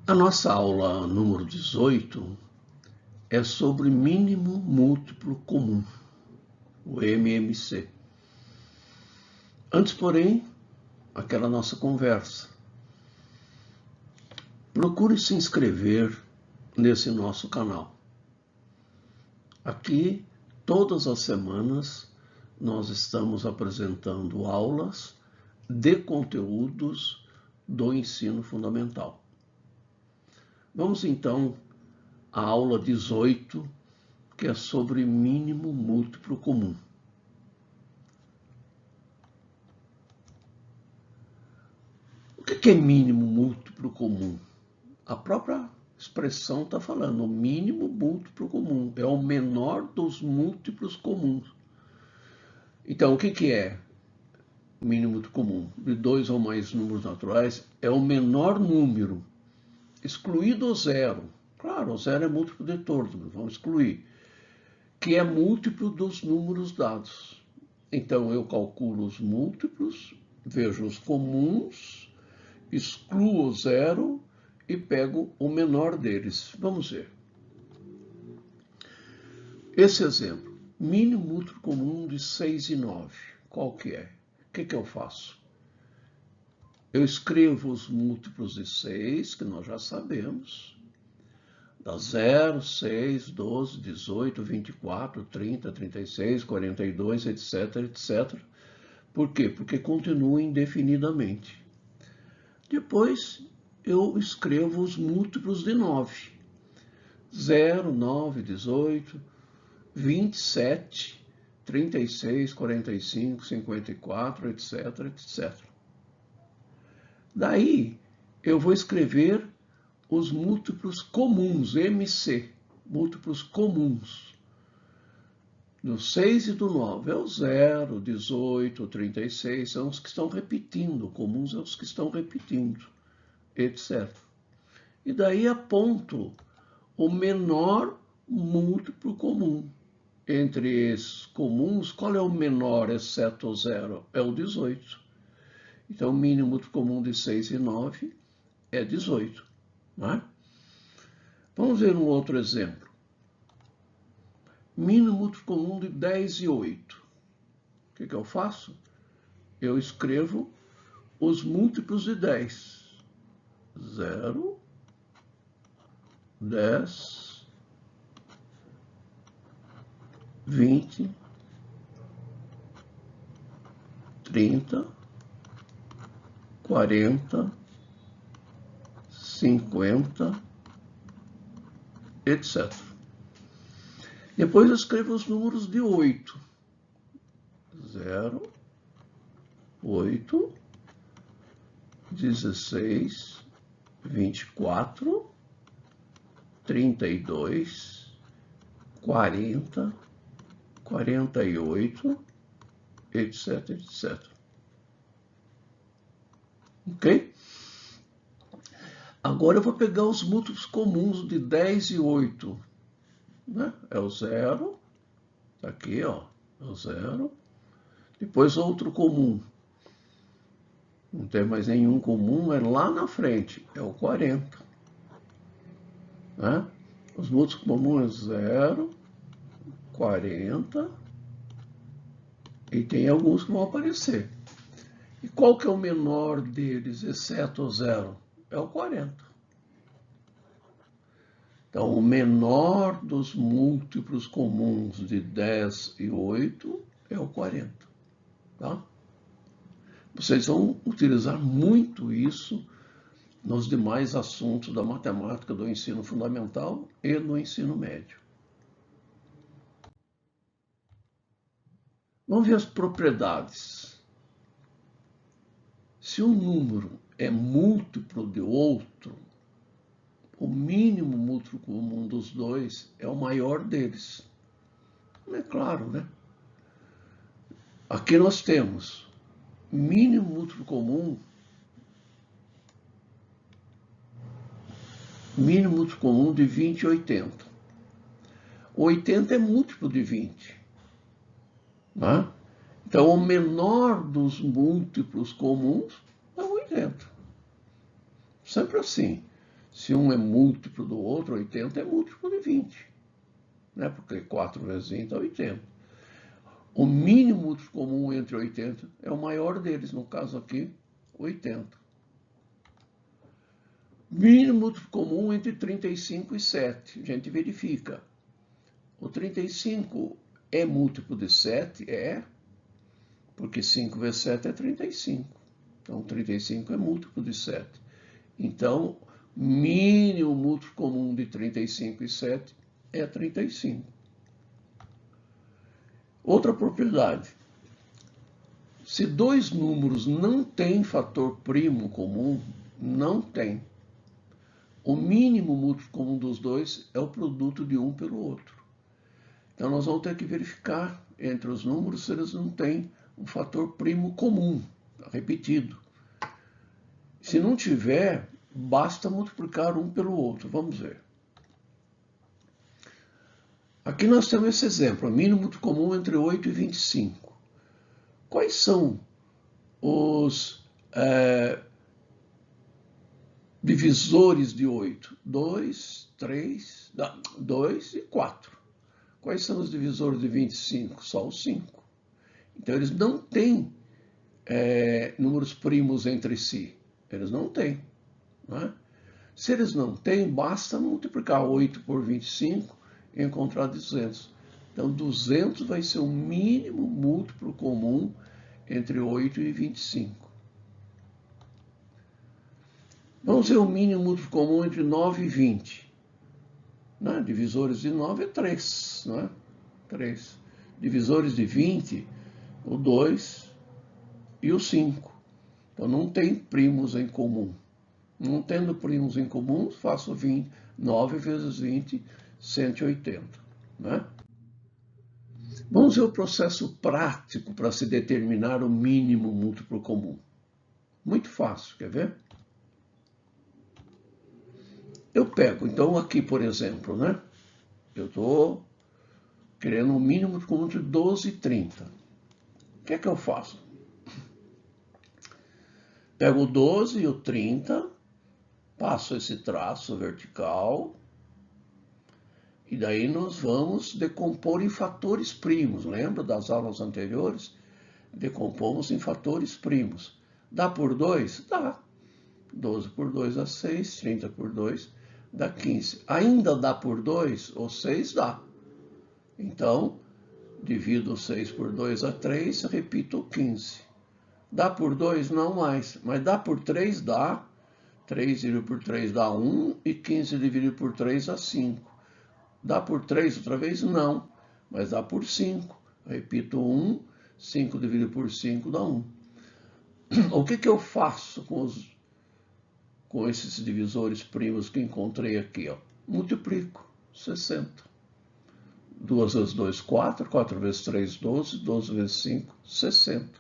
A nossa aula número 18 é sobre mínimo múltiplo comum, o MMC. Antes, porém, aquela nossa conversa. Procure se inscrever nesse nosso canal. Aqui, todas as semanas, nós estamos apresentando aulas de conteúdos do ensino fundamental. Vamos então à aula 18, que é sobre mínimo múltiplo comum. O que é mínimo múltiplo comum? A própria expressão está falando, o mínimo múltiplo comum é o menor dos múltiplos comuns. Então, o que é mínimo múltiplo comum? De dois ou mais números naturais, é o menor número, excluído o zero. Claro, o zero é múltiplo de todos, vamos excluir, que é múltiplo dos números dados. Então, eu calculo os múltiplos, vejo os comuns, excluo o zero e pego o menor deles. Vamos ver. Esse exemplo, mínimo múltiplo comum de 6 e 9, qual que é? O que eu faço? Eu escrevo os múltiplos de 6, que nós já sabemos, dá 0, 6, 12, 18, 24, 30, 36, 42, etc, etc. Por quê? Porque continua indefinidamente. Depois, eu escrevo os múltiplos de 9. 0, 9, 18, 27, 36, 45, 54, etc, etc. Daí, eu vou escrever os múltiplos comuns, MC, múltiplos comuns. Do 6 e do 9 é o 0, 18, 36, são os que estão repetindo, comuns é os que estão repetindo, etc. E daí aponto o menor múltiplo comum. Entre esses comuns, qual é o menor exceto o 0? É o 18. Então, o mínimo múltiplo comum de 6 e 9 é 18. Não é? Vamos ver um outro exemplo. Mínimo múltiplo comum de 10 e 8. O que eu faço? Eu escrevo os múltiplos de 10. 0, 10, 20, 30, 40, 50, etc. Depois eu escrevo os números de 8. 0, 8, 16, 24, 32, 40, 48, etc, etc. Ok? Agora eu vou pegar os múltiplos comuns de 10 e 8. Né? É o 0, tá aqui, ó, é o 0. Depois outro comum. Não tem mais nenhum comum, é lá na frente, é o 40. Né? Os múltiplos comuns é 0, 40, e tem alguns que vão aparecer. E qual que é o menor deles, exceto o 0? É o 40. Então, o menor dos múltiplos comuns de 10 e 8 é o 40. Tá? Vocês vão utilizar muito isso nos demais assuntos da matemática do ensino fundamental e no ensino médio. Vamos ver as propriedades. Se um número é múltiplo de outro, o mínimo múltiplo comum dos dois é o maior deles. É claro, né? Aqui nós temos mínimo múltiplo comum, de 20 e 80. 80 é múltiplo de 20. Né? Então, o menor dos múltiplos comuns é o 80. Sempre assim. Se um é múltiplo do outro, 80 é múltiplo de 20. Né? Porque 4 vezes 20 é 80. O mínimo múltiplo comum entre 80 é o maior deles, no caso aqui, 80. Mínimo múltiplo comum entre 35 e 7. A gente verifica. O 35 é múltiplo de 7? É, porque 5 vezes 7 é 35. Então, 35 é múltiplo de 7. Então, mínimo múltiplo comum de 35 e 7 é 35. Outra propriedade. Se dois números não têm fator primo comum, não tem. O mínimo múltiplo comum dos dois é o produto de um pelo outro. Então, nós vamos ter que verificar entre os números se eles não têm um fator primo comum, repetido. Se não tiver, basta multiplicar um pelo outro. Vamos ver. Aqui nós temos esse exemplo, mínimo múltiplo comum entre 8 e 25. Quais são os divisores de 8? 2, 3, 2 e 4. Quais são os divisores de 25? Só os 5. Então, eles não têm números primos entre si. Eles não têm. Né? Se eles não têm, basta multiplicar 8 por 25 e encontrar 200. Então, 200 vai ser o mínimo múltiplo comum entre 8 e 25. Vamos ver o mínimo múltiplo comum entre 9 e 20. Né? Divisores de 9 é 3. Né? 3. Divisores de 20, o 2 e o 5. Então, não tem primos em comum. Não tendo primos em comum, faço 20. 9 vezes 20, 180. Né? Vamos ver o processo prático para se determinar o mínimo múltiplo comum. Muito fácil, quer ver? Eu pego, então, aqui, por exemplo, né? Eu estou querendo um mínimo comum entre 12 e 30. O que é que eu faço? Pego o 12 e o 30, passo esse traço vertical, e daí nós vamos decompor em fatores primos. Lembra das aulas anteriores? Decompomos em fatores primos. Dá por 2? Dá. 12 por 2 dá 6, 30 por 2 dá 15. Ainda dá por 2? Ou 6 dá. Então, divido 6 por 2 a 3, repito 15. Dá por 2? Não mais. Mas dá por 3? Dá. 3 dividido por 3 dá 1 e 15 dividido por 3 dá 5. Dá por 3 outra vez? Não. Mas dá por 5. Repito 1, 5 dividido por 5 dá 1. O que eu faço com esses divisores primos que encontrei aqui? Ó? Multiplico 60. 2 vezes 2, 4. 4 vezes 3, 12. 12 vezes 5, 60.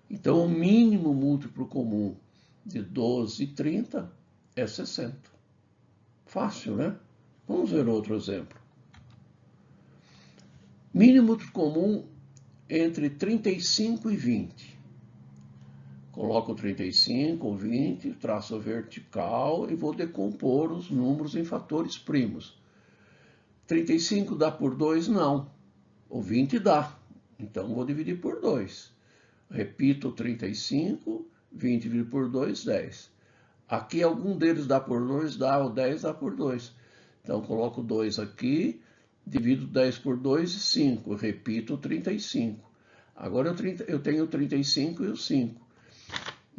Então, o mínimo múltiplo comum de 12 e 30 é 60. Fácil, né? Vamos ver outro exemplo. Mínimo múltiplo comum entre 35 e 20. Coloco 35, 20, traço vertical e vou decompor os números em fatores primos. 35 dá por 2? Não. O 20 dá. Então, vou dividir por 2. Repito 35, 20 dividido por 2, 10. Aqui, algum deles dá por 2, dá, o 10 dá por 2. Então, coloco 2 aqui, divido 10 por 2 e 5. Repito 35. Agora, eu tenho o 35 e o 5.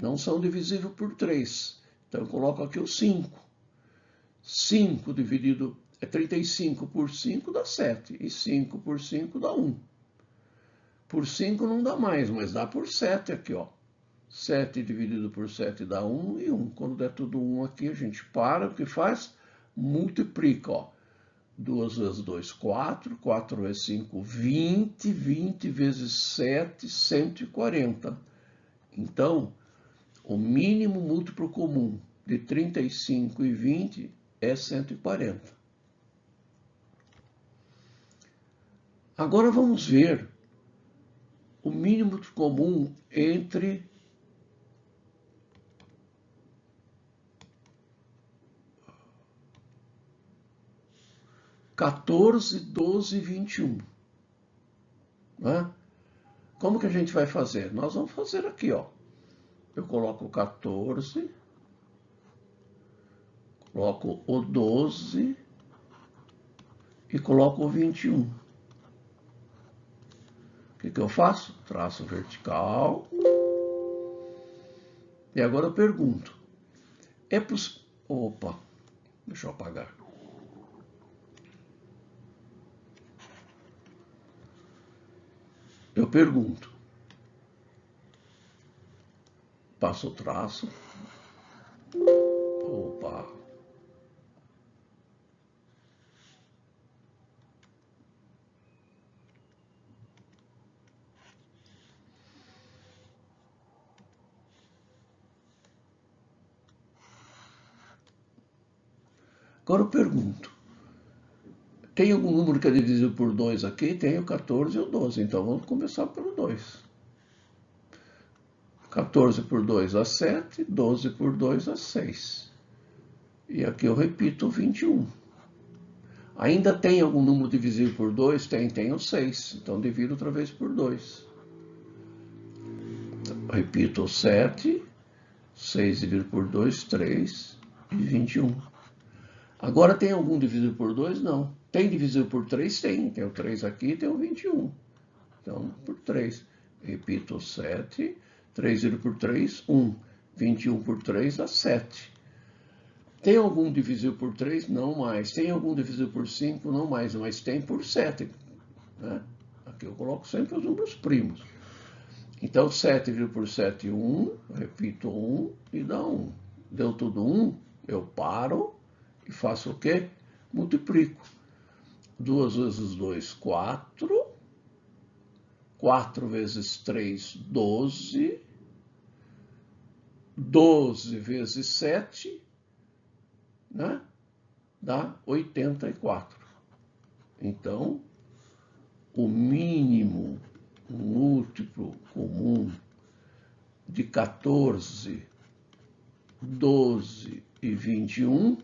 Não são divisíveis por 3. Então, eu coloco aqui o 5. 5 dividido... 35 por 5 dá 7. E 5 por 5 dá 1. Por 5 não dá mais, mas dá por 7 aqui, ó. 7 dividido por 7 dá 1 e 1. Quando der tudo 1 aqui, a gente para. O que faz? Multiplica, ó. 2 vezes 2, 4. 4 vezes 5, 20. 20 vezes 7, 140. Então, o mínimo múltiplo comum de 35 e 20 é 140. Agora vamos ver o mínimo comum entre 14, 12 e 21. Né? Como que a gente vai fazer? Nós vamos fazer aqui, ó. Eu coloco o 14, coloco o 12 e coloco o 21. O que eu faço? Traço vertical. E agora eu pergunto. É possível... Opa, deixa eu apagar. Eu pergunto. Passo o traço. Opa. Agora eu pergunto. Tem algum número que é divisível por 2 aqui? Tem o 14 e o 12. Então vamos começar pelo 2. 14 por 2 dá 7, 12 por 2 dá 6. E aqui eu repito o 21. Ainda tem algum número divisível por 2? Tem o 6. Então divido outra vez por 2. Repito o 7. 6 dividido por 2, 3 e 21. Agora tem algum divisível por 2? Não. Tem divisível por 3? Tem. Tem o 3 aqui e tem o 21. Então, por 3. Repito o 7. 3 dividido por 3, 1. 21 por 3 dá 7. Tem algum divisível por 3? Não mais. Tem algum divisível por 5? Não mais. Mas tem por 7. Né? Aqui eu coloco sempre os números primos. Então, 7 dividido por 7, 1. Repito 1 e dá 1. Deu tudo 1, eu paro e faço o quê? Multiplico. 2 vezes 2, 4. 4 vezes 3, 12. 12 vezes 7, né? Dá 84. Então, o mínimo múltiplo comum de 14, 12 e 21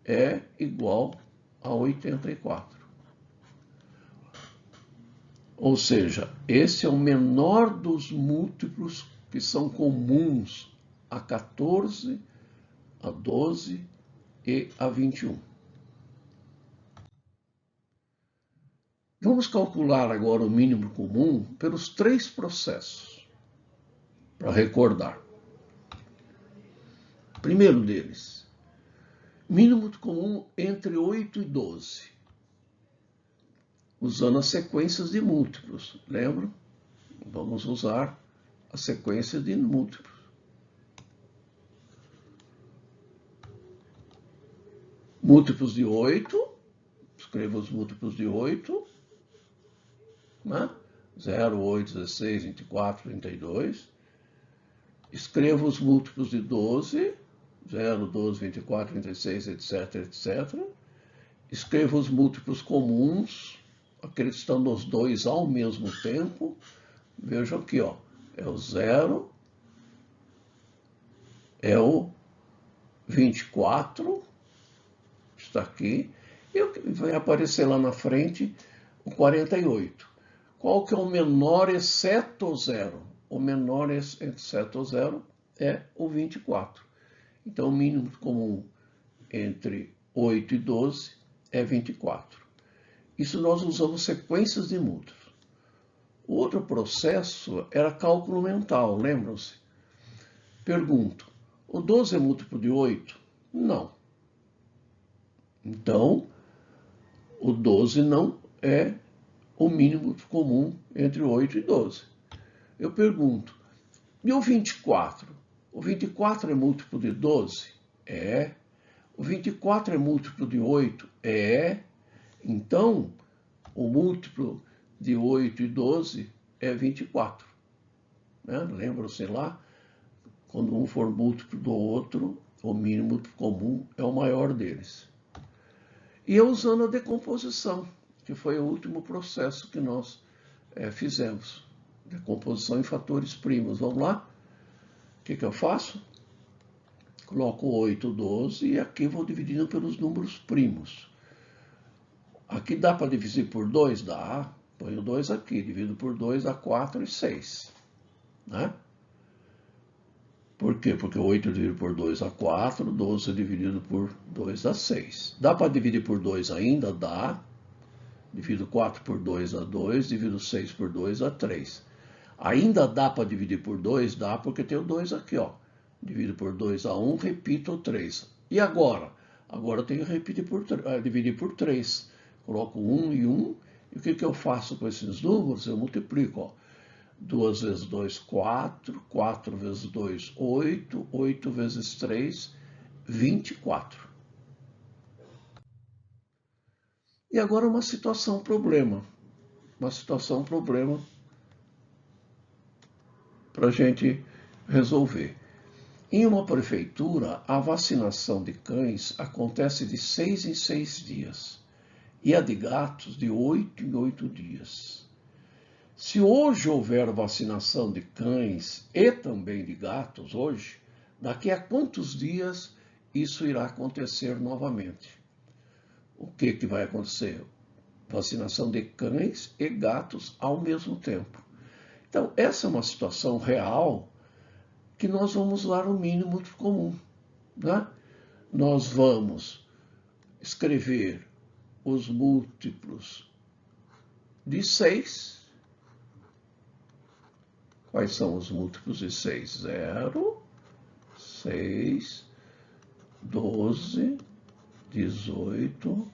é igual a 84. Ou seja, esse é o menor dos múltiplos que são comuns a 14, a 12 e a 21. Vamos calcular agora o mínimo comum pelos 3 processos, para recordar. Primeiro deles, mínimo comum entre 8 e 12, usando as sequências de múltiplos, lembram? Vamos usar a sequência de múltiplos. Múltiplos de 8, escreva os múltiplos de 8, né? 0, 8, 16, 24, 32. Escreva os múltiplos de 12, 0, 12, 24, 36, etc, etc. Escreva os múltiplos comuns, aqueles que estão nos dois ao mesmo tempo. Vejam aqui, ó, é o 0, é o 24, está aqui, e vai aparecer lá na frente o 48. Qual que é o menor exceto o 0? O menor exceto o 0 é o 24. Então, o mínimo comum entre 8 e 12 é 24. Isso nós usamos sequências de múltiplos. O outro processo era cálculo mental, lembram-se? Pergunto, o 12 é múltiplo de 8? Não. Então, o 12 não é o mínimo comum entre 8 e 12. Eu pergunto, e o 24? O 24 é múltiplo de 12? É. O 24 é múltiplo de 8? É. Então, o múltiplo de 8 e 12 é 24. Né? Lembram-se lá? Quando um for múltiplo do outro, o mínimo comum é o maior deles. E eu usando a decomposição, que foi o último processo que nós fizemos. Decomposição em fatores primos. Vamos lá? O que eu faço? Coloco 8, 12 e aqui vou dividindo pelos números primos. Aqui dá para dividir por 2? Dá. Põe o 2 aqui, divido por 2 dá 4 e 6. Né? Por quê? Porque 8 dividido por 2 dá 4, 12 dividido por 2 dá 6. Dá para dividir por 2 ainda? Dá. Divido 4 por 2 dá 2, divido 6 por 2 dá 3. Ainda dá para dividir por 2? Dá, porque tem o 2 aqui, ó. Divido por 2 dá 1, repito o 3. E agora? Agora eu tenho que dividir por 3. Coloco 1 e 1. E o que eu faço com esses números? Eu multiplico, ó. 2 vezes 2, 4. 4 vezes 2, 8. 8 vezes 3, 24. E agora uma situação problema. Uma situação problema para a gente resolver. Em uma prefeitura, a vacinação de cães acontece de 6 em 6 dias e a de gatos de 8 em 8 dias. Se hoje houver vacinação de cães e também de gatos hoje, daqui a quantos dias isso irá acontecer novamente? O que vai acontecer? Vacinação de cães e gatos ao mesmo tempo. Então, essa é uma situação real que nós vamos usar o mínimo comum. Né? Nós vamos escrever os múltiplos de 6. Quais são os múltiplos de 6? 0, 6, 12, 18,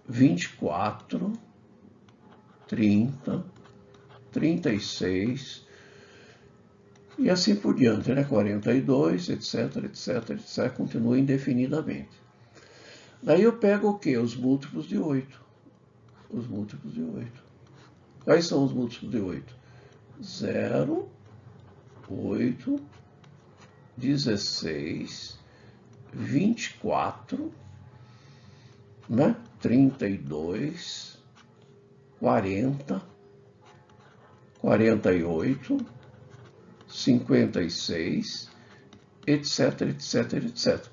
24, 30, 36 e assim por diante, né? 42, etc, etc, etc, continua indefinidamente. Daí eu pego o quê? Os múltiplos de 8. Os múltiplos de 8. Quais são os múltiplos de 8? 0, 8, 16, 24, né? 32, 40, 48, 56, etc, etc, etc.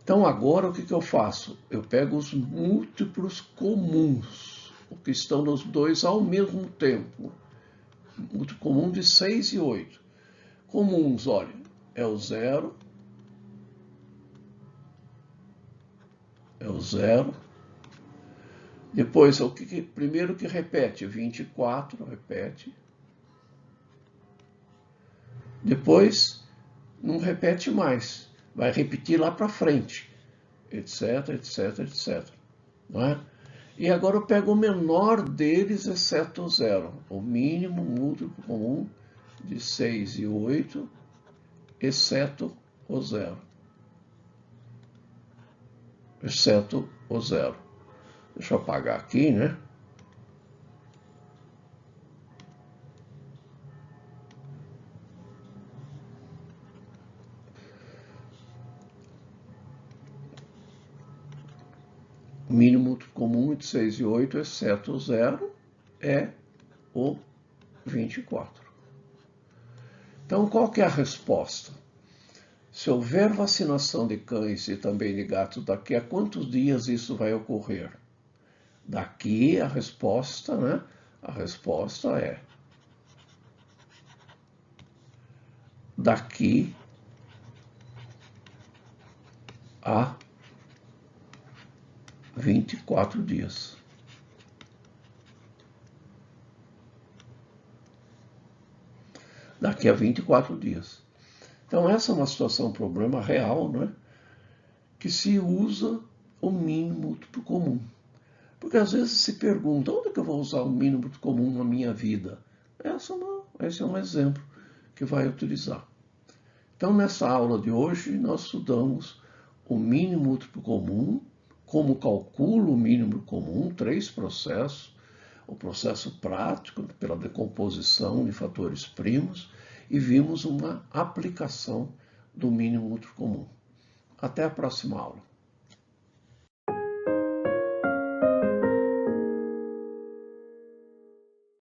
Então agora o que eu faço? Eu pego os múltiplos comuns, o que estão nos dois ao mesmo tempo. Múltiplo comum de 6 e 8. Comuns, olha, é o 0, é o 0. Depois, primeiro que repete, 24, repete. Depois, não repete mais, vai repetir lá para frente, etc, etc, etc. Não é? E agora eu pego o menor deles, exceto o 0, o mínimo múltiplo comum de 6 e 8, exceto o 0. Exceto o 0. Deixa eu apagar aqui, né? O mínimo múltiplo comum de 6 e 8, exceto o 0, é o 24. Então, qual que é a resposta? Se houver vacinação de cães e também de gatos, daqui a quantos dias isso vai ocorrer? Daqui a resposta, né? A resposta é daqui a 24 dias. Daqui a 24 dias. Então, essa é uma situação, um problema real, né? Que se usa o mínimo múltiplo comum. Porque às vezes se pergunta, onde é que eu vou usar o mínimo múltiplo comum na minha vida? Esse é um exemplo que vai utilizar. Então, nessa aula de hoje, nós estudamos o mínimo múltiplo comum, como calculo o mínimo comum, 3 processos, o processo prático pela decomposição de fatores primos, e vimos uma aplicação do mínimo múltiplo comum. Até a próxima aula.